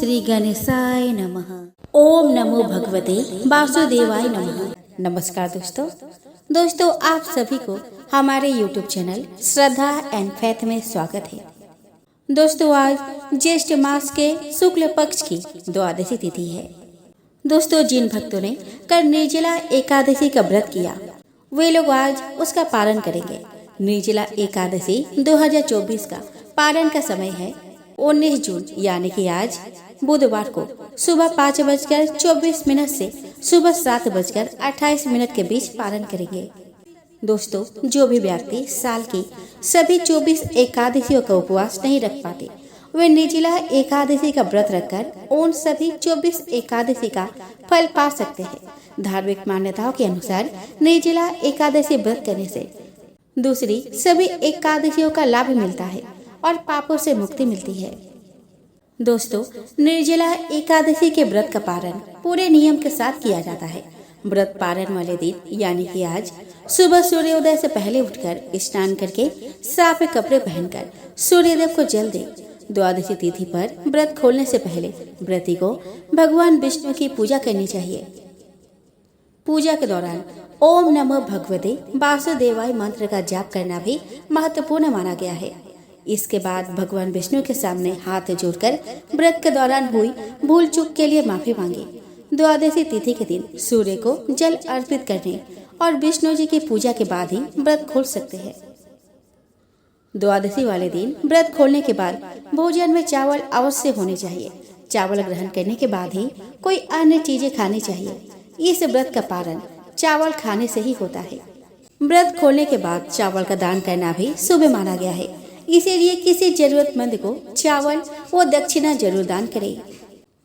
श्री गणेशाय नमः। ओम नमो भगवते वासुदेवाय नमः। नमस्कार दोस्तों, आप सभी को हमारे YouTube channel Shraddha and faith में स्वागत है। दोस्तों, आज ज्येष्ठ मास के शुक्ल पक्ष की द्वादशी तिथि है। दोस्तों, जिन भक्तों ने कल निर्जला एकादशी का व्रत किया वे लोग आज उसका पालन करेंगे। निर्जला एकादशी 2024 का पारण का समय है 19 जून यानी कि आज बुधवार को सुबह 5:24 से सुबह 7:28 के बीच पारण करेंगे। दोस्तों, जो भी व्यक्ति साल की सभी 24 एकादशियों का उपवास नहीं रख पाते वे निर्जला एकादशी का व्रत रखकर उन सभी 24 एकादशी का फल पा सकते हैं। धार्मिक मान्यताओं के अनुसार निर्जला एकादशी व्रत करने से दूसरी सभी एकादशियों का लाभ मिलता है और पापों से मुक्ति मिलती है। दोस्तों, निर्जला एकादशी के व्रत का पारण पूरे नियम के साथ किया जाता है। व्रत पारण वाले दिन यानी कि आज सुबह सूर्योदय से पहले उठकर स्नान करके साफ कपड़े पहनकर सूर्यदेव को जल दे। द्वादशी तिथि पर व्रत खोलने से पहले व्रती को भगवान विष्णु की पूजा करनी चाहिए। पूजा के दौरान ओम नमो भगवते वासुदेवाय मंत्र का जाप करना भी महत्वपूर्ण माना गया है। इसके बाद भगवान विष्णु के सामने हाथ जोड़कर व्रत के दौरान हुई भूल चूक के लिए माफी मांगे। द्वादशी तिथि के दिन सूर्य को जल अर्पित करने और विष्णु जी की पूजा के बाद ही व्रत खोल सकते हैं। द्वादशी वाले दिन व्रत खोलने के बाद भोजन में चावल अवश्य होने चाहिए। चावल ग्रहण करने के बाद ही कोई अन्य चीजें खानी चाहिए। इस व्रत का पारण चावल खाने से ही होता है। व्रत खोलने के बाद चावल का दान करना भी शुभ माना गया है। इसीलिए किसी जरूरतमंद को चावल व दक्षिणा जरूर दान करें।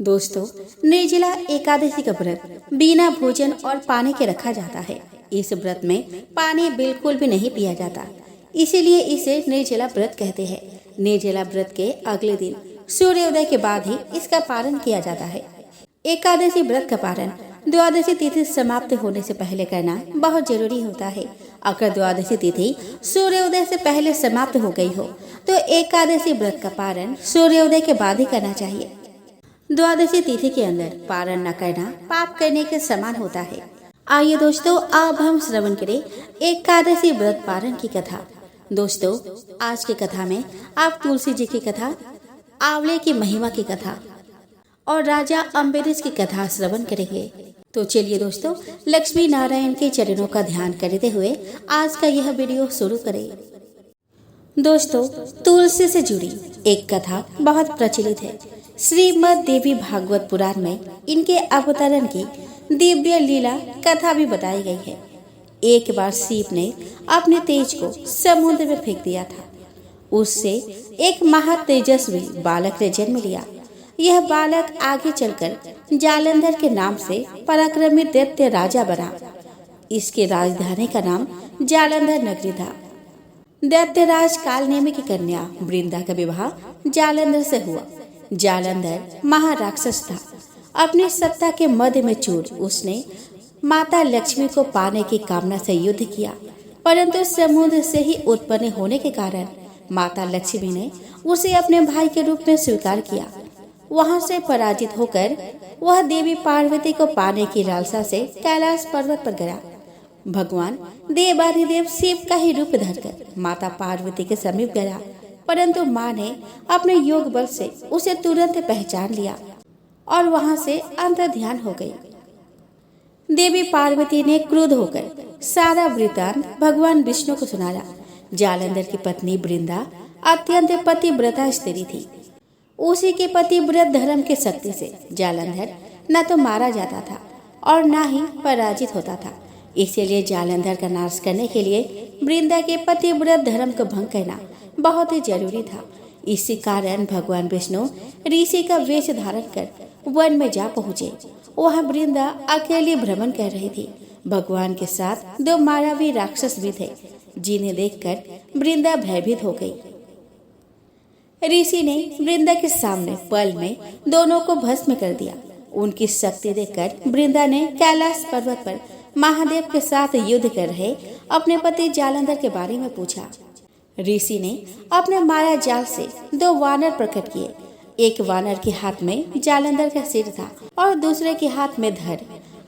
दोस्तों, निर्जला एकादशी का व्रत बिना भोजन और पानी के रखा जाता है। इस व्रत में पानी बिल्कुल भी नहीं पिया जाता, इसीलिए इसे निर्जला व्रत कहते हैं। निर्जला व्रत के अगले दिन सूर्योदय के बाद ही इसका पारण किया जाता है। एकादशी व्रत का पारण द्वादशी तिथि समाप्त होने से पहले करना बहुत जरूरी होता है। अगर द्वादशी तिथि सूर्योदय से पहले समाप्त हो गई हो तो एकादशी व्रत का पारण सूर्योदय के बाद ही करना चाहिए। द्वादशी तिथि के अंदर पारण न करना पाप करने के समान होता है। आइए दोस्तों, अब हम श्रवण करें एकादशी व्रत पारण की कथा। दोस्तों, आज की कथा में आप तुलसी जी की कथा, आंवले की महिमा की कथा और राजा अम्बरीश की कथा श्रवण करेंगे। तो चलिए दोस्तों, लक्ष्मी नारायण के चरणों का ध्यान करते हुए आज का यह वीडियो शुरू करें। दोस्तों, तुलसी से जुड़ी एक कथा बहुत प्रचलित है। श्रीमद् देवी भागवत पुराण में इनके अवतरण की दिव्य लीला कथा भी बताई गई है। एक बार शिव ने अपने तेज को समुद्र में फेंक दिया था। उससे एक महातेजस्वी बालक ने जन्म लिया। यह बालक आगे चलकर जालंधर के नाम से पराक्रमी दैत्य राजा बना। इसके राजधानी का नाम जालंधर नगरी था। दैत्यराज कालनेमी की कन्या वृंदा का विवाह जालंधर से हुआ। जालंधर महाराक्षस था। अपनी सत्ता के मध्य में चूर उसने माता लक्ष्मी को पाने की कामना से युद्ध किया, परंतु समुद्र से ही उत्पन्न होने के कारण माता लक्ष्मी ने उसे अपने भाई के रूप में स्वीकार किया। वहां से पराजित होकर वह देवी पार्वती को पाने की लालसा से कैलाश पर्वत पर गया। भगवान देवाधिदेव शिव का ही रूप धरकर माता पार्वती के समीप गया, परंतु मां ने अपने योग बल से उसे तुरंत पहचान लिया और वहां से अंतर्ध्यान हो गई। देवी पार्वती ने क्रुद्ध होकर सारा वृत्तांत भगवान विष्णु को सुनाया। जालंधर की पत्नी वृंदा अत्यंत पतिव्रता स्त्री थी। उसी के पतिव्रत धर्म के शक्ति से जालंधर न तो मारा जाता था और न ही पराजित होता था। इसीलिए जालंधर का नाश करने के लिए वृंदा के पतिव्रत धर्म को भंग करना बहुत ही जरूरी था। इसी कारण भगवान विष्णु ऋषि का वेश धारण कर वन में जा पहुँचे। वहाँ वृंदा अकेले भ्रमण कर रही थी। भगवान के साथ 2 मायावी राक्षस भी थे, जिन्हें देखकर वृंदा भयभीत हो गई। ऋषि ने वृंदा के सामने पल में दोनों को भस्म कर दिया। उनकी शक्ति देखकर वृंदा ने कैलाश पर्वत पर महादेव के साथ युद्ध कर रहे अपने पति जालंधर के बारे में पूछा। ऋषि ने अपने माया जाल से 2 वानर प्रकट किए। एक वानर के हाथ में जालंधर का सिर था और दूसरे के हाथ में धड़।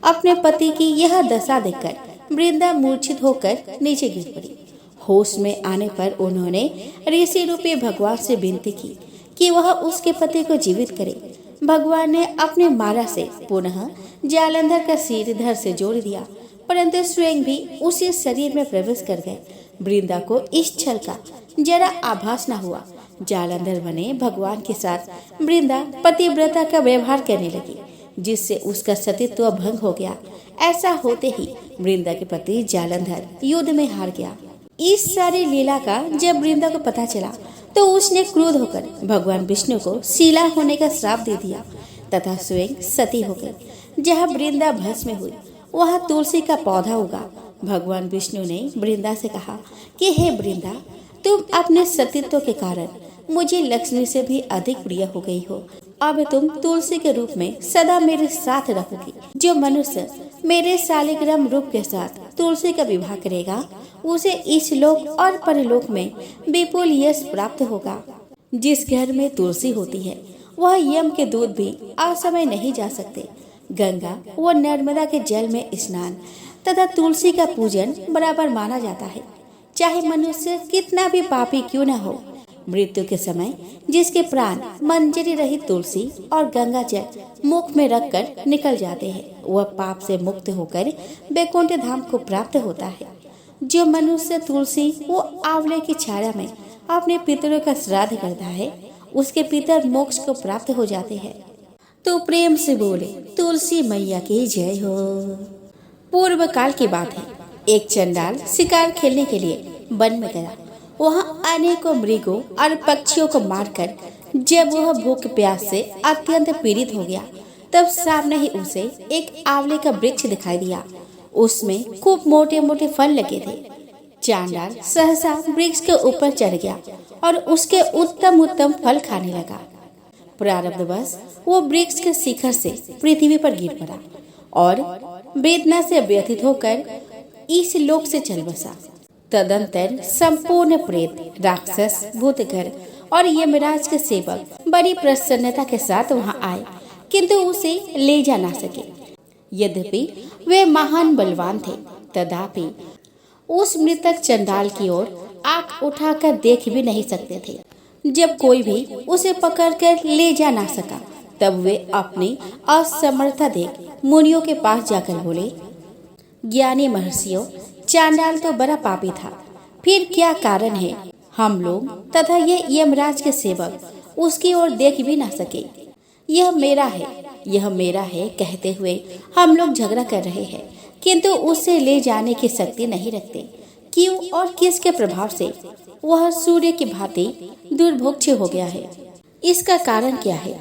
अपने पति की यह दशा देखकर वृंदा मूर्छित होकर नीचे गिर पड़ी। होश में आने पर उन्होंने ऋषि रूपी भगवान से विनती की कि वह उसके पति को जीवित करे। भगवान ने अपने माला से पुनः जालंधर का सिर धड़ से जोड़ दिया, परंतु स्वयं भी उसी शरीर में प्रवेश कर गए। वृंदा को इस छल का जरा आभास न हुआ। जालंधर बने भगवान के साथ वृंदा पतिव्रता का व्यवहार करने लगी, जिससे उसका सतीत्व भंग हो गया। ऐसा होते ही वृंदा के पति जालंधर युद्ध में हार गया। इस सारी लीला का जब वृंदा को पता चला तो उसने क्रोध होकर भगवान विष्णु को शिला होने का श्राप दे दिया तथा स्वयं सती हो गई। जहाँ वृंदा भस्म हुई वहाँ तुलसी का पौधा उगा। भगवान विष्णु ने वृंदा से कहा कि हे वृंदा, तुम अपने सतीत्व के कारण मुझे लक्ष्मी से भी अधिक प्रिय हो गई हो। अब तुम तुलसी के रूप में सदा मेरे साथ रहोगी। जो मनुष्य मेरे शालिग्राम रूप के साथ तुलसी का विवाह करेगा उसे इस लोक और परलोक में विपुल यश प्राप्त होगा। जिस घर में तुलसी होती है वह यम के दूत भी असमय नहीं जा सकते। गंगा व नर्मदा के जल में स्नान तथा तुलसी का पूजन बराबर माना जाता है। चाहे मनुष्य कितना भी पापी क्यों न हो, मृत्यु के समय जिसके प्राण मंजरी रहित तुलसी और गंगा जल मुख में रखकर निकल जाते हैं, वह पाप से मुक्त होकर वैकुंठ धाम को प्राप्त होता है। जो मनुष्य तुलसी व आंवले की छाया में अपने पितरों का श्राद्ध करता है, उसके पितर मोक्ष को प्राप्त हो जाते हैं। तो प्रेम से बोले तुलसी मैया की जय हो। पूर्व काल की बात है, एक चंडाल शिकार खेलने के लिए वन में गया। वहां अनेकों मृगों और पक्षियों को मारकर जब वह भूख प्यास से अत्यंत पीड़ित हो गया, तब सामने ही उसे एक आंवले का वृक्ष दिखाई दिया। उसमें खूब मोटे मोटे फल लगे थे। चांडाल सहसा वृक्ष के ऊपर चढ़ गया और उसके उत्तम उत्तम फल खाने लगा। प्रारब्धवश वो वृक्ष के शिखर से पृथ्वी पर गिर पड़ा और वेदना से व्यथित होकर इस लोक से चल बसा। तदंतर संपूर्ण प्रेत, राक्षस, भूतगण और यमराज के सेवक बड़ी प्रसन्नता के साथ वहां आए, किंतु उसे ले जा ना सके। यद्यपि वे महान बलवान थे, तथापि उस मृतक चंडाल की ओर आंख उठाकर देख भी नहीं सकते थे। जब कोई भी उसे पकड़कर ले जा ना सका, तब वे अपनी असमर्थता देख मुनियों के पास जाकर बोले, ज्ञानी महर्षियों, चांडाल तो बड़ा पापी था, फिर क्या कारण है हम लोग तथा ये यमराज के सेवक उसकी ओर देख भी ना सके। यह मेरा है, यह मेरा है कहते हुए हम लोग झगड़ा कर रहे हैं, किंतु उसे ले जाने की शक्ति नहीं रखते। क्यों और किसके प्रभाव से वह सूर्य की भांति दुर्भोक्ष हो गया है? इसका कारण क्या है?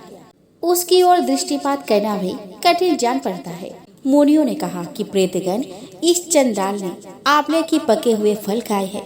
उसकी ओर दृष्टिपात करना भी कठिन जान पड़ता है। मुनियों ने कहा कि प्रेतगण, इस चंडाल ने आंवले की पके हुए फल खाए हैं।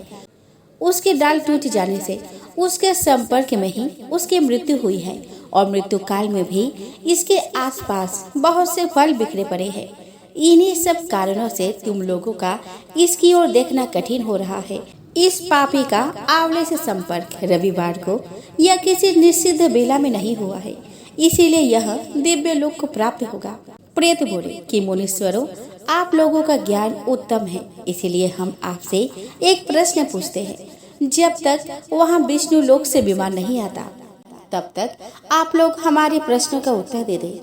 उसके डाल टूट जाने से उसके संपर्क में ही उसकी मृत्यु हुई है और मृत्यु काल में भी इसके आसपास बहुत से फल बिखरे पड़े हैं। इन्हीं सब कारणों से तुम लोगों का इसकी ओर देखना कठिन हो रहा है। इस पापी का आंवले से संपर्क रविवार को या किसी निश्चित बेला में नहीं हुआ है, इसीलिए यह दिव्य लोक को प्राप्त होगा। प्रेत बोले कि मुनीश्वरों, आप लोगों का ज्ञान उत्तम है, इसीलिए हम आपसे एक प्रश्न पूछते हैं। जब तक वहाँ विष्णु लोक से विमान नहीं आता, तब तक आप लोग हमारे प्रश्नों का उत्तर दे दें।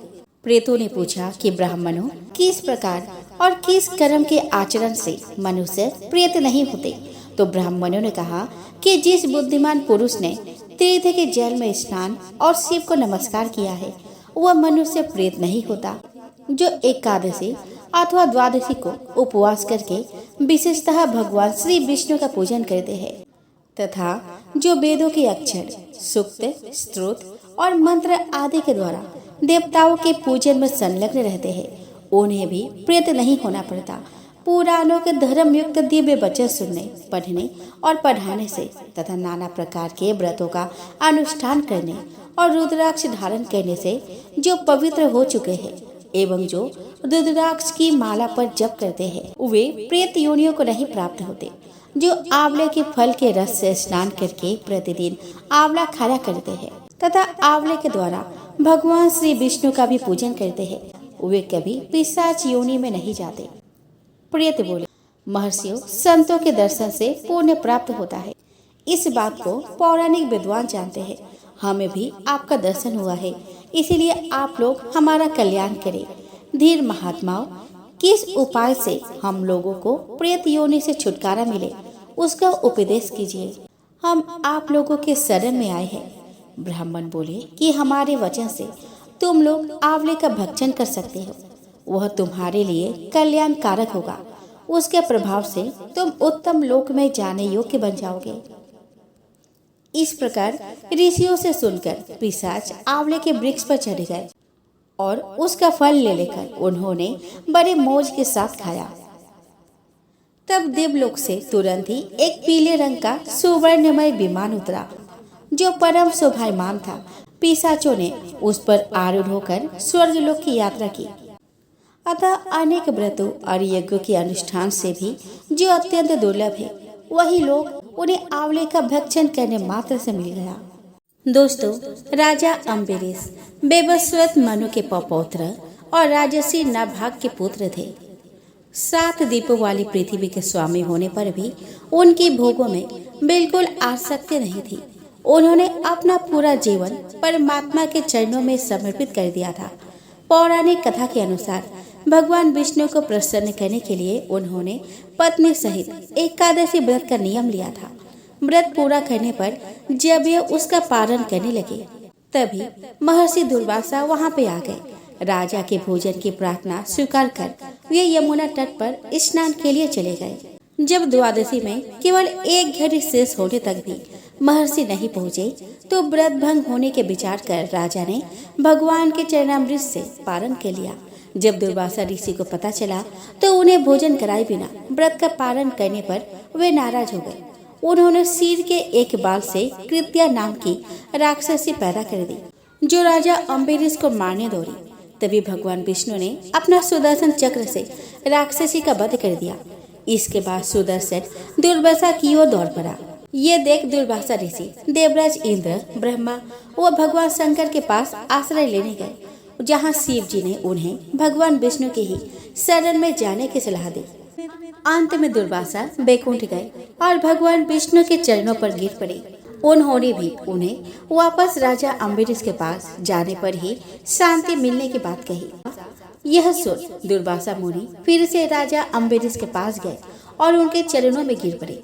प्रेतों ने पूछा कि ब्राह्मणों, किस प्रकार और किस कर्म के आचरण से मनुष्य प्रेत नहीं होते? तो ब्राह्मणों ने कहा कि जिस बुद्धिमान पुरुष ने तीर्थ के जल में स्नान और शिव को नमस्कार किया है, वह मनुष्य प्रेत नहीं होता। जो एकादशी अथवा द्वादशी को उपवास करके विशेषतः भगवान श्री विष्णु का पूजन करते हैं तथा जो वेदों के अक्षर, सूक्त, स्तोत्र और मंत्र आदि के द्वारा देवताओं के पूजन में संलग्न रहते हैं, उन्हें भी प्रेत नहीं होना पड़ता। पुराणों के धर्म युक्त दिव्य वचन सुनने, पढ़ने और पढ़ाने से तथा नाना प्रकार के व्रतों का अनुष्ठान करने और रुद्राक्ष धारण करने से जो पवित्र हो चुके हैं एवं जो रुद्राक्ष की माला पर जप करते हैं, वे प्रेत योनियों को नहीं प्राप्त होते। जो आंवले के फल के रस से स्नान करके प्रतिदिन आंवला खाया करते हैं, तथा आंवले के द्वारा भगवान श्री विष्णु का भी पूजन करते हैं, वे कभी पिशाच योनि में नहीं जाते। प्रियत बोले, महर्षियों, संतों के दर्शन से पुण्य प्राप्त होता है। इस बात को पौराणिक विद्वान जानते हैं। हमें भी आपका दर्शन हुआ है, इसीलिए आप लोग हमारा कल्याण करें। धीर महात्माओं, किस उपाय से हम लोगों को प्रेत योनि से छुटकारा मिले, उसका उपदेश कीजिए। हम आप लोगों के शरण में आए हैं। ब्राह्मण बोले कि हमारे वचन से तुम लोग आंवले का भक्षण कर सकते हो, वह तुम्हारे लिए कल्याण कारक होगा। उसके प्रभाव से तुम उत्तम लोक में जाने योग्य बन जाओगे। इस प्रकार ऋषियों से सुनकर पिशाच आंवले के वृक्ष पर चढ़ गए और उसका फल ले लेकर उन्होंने बड़े मौज के साथ खाया। तब देवलोक से तुरंत ही एक पीले रंग का सुवर्णमय विमान उतरा, जो परम शोभायमान था। पिशाचों ने उस पर आरूढ़ होकर स्वर्गलोक की यात्रा की। अतः अनेक व्रतों और यज्ञों के अनुष्ठान से भी जो अत्यंत दुर्लभ है, वही लोग उन्हें आंवले का भक्षण करने मात्र से मिल गया। दोस्तों, राजा अम्बरीश बेबस्वत मनु के पौत्र और राजसी नाभाग के पुत्र थे। 7 दीपों वाली पृथ्वी के स्वामी होने पर भी उनकी भोगों में बिल्कुल आसक्ति नहीं थी। उन्होंने अपना पूरा जीवन परमात्मा के चरणों में समर्पित कर दिया था। पौराणिक कथा के अनुसार भगवान विष्णु को प्रसन्न करने के लिए उन्होंने पत्नी सहित एकादशी व्रत का नियम लिया था। व्रत पूरा करने पर जब वे उसका पालन करने लगे, तभी महर्षि दुर्वासा वहां पे आ गए। राजा के भोजन की प्रार्थना स्वीकार कर वे यमुना तट पर स्नान के लिए चले गए। जब द्वादशी में केवल 1 घड़ी शेष होने तक भी महर्षि नहीं पहुँचे, तो व्रत भंग होने के विचार कर राजा ने भगवान के चरणामृत से पारण कर लिया। जब दुर्वासा ऋषि को पता चला, तो उन्हें भोजन कराए बिना व्रत का पालन करने पर वे नाराज हो गए। उन्होंने सिर के एक बाल से कृत्या नाम की राक्षसी पैदा कर दी, जो राजा अम्बरीश को मारने दौड़ी। तभी भगवान विष्णु ने अपना सुदर्शन चक्र से राक्षसी का वध कर दिया। इसके बाद सुदर्शन दुर्वासा की ओर दौड़ पड़ा। ये देख दुर्वासा ऋषि देवराज इंद्र, ब्रह्मा व भगवान शंकर के पास आश्रय लेने गए, जहाँ शिव जी ने उन्हें भगवान विष्णु के ही शरण में जाने की सलाह दी। अंत में दुर्वासा बैकुंठ गए और भगवान विष्णु के चरणों पर गिर पड़े। उन्होंने भी उन्हें वापस राजा अम्बरीश के पास जाने पर ही शांति मिलने की बात कही। यह सुन दुर्वासा मुनि फिर से राजा अम्बरीश के पास गए और उनके चरणों में गिर पड़े।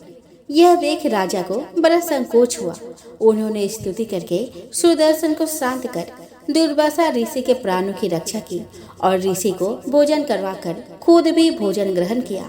यह देख राजा को बड़ा संकोच हुआ। उन्होंने स्तुति करके सुदर्शन को शांत कर दुर्वासा ऋषि के प्राणों की रक्षा की और ऋषि को भोजन करवाकर खुद भी भोजन ग्रहण किया।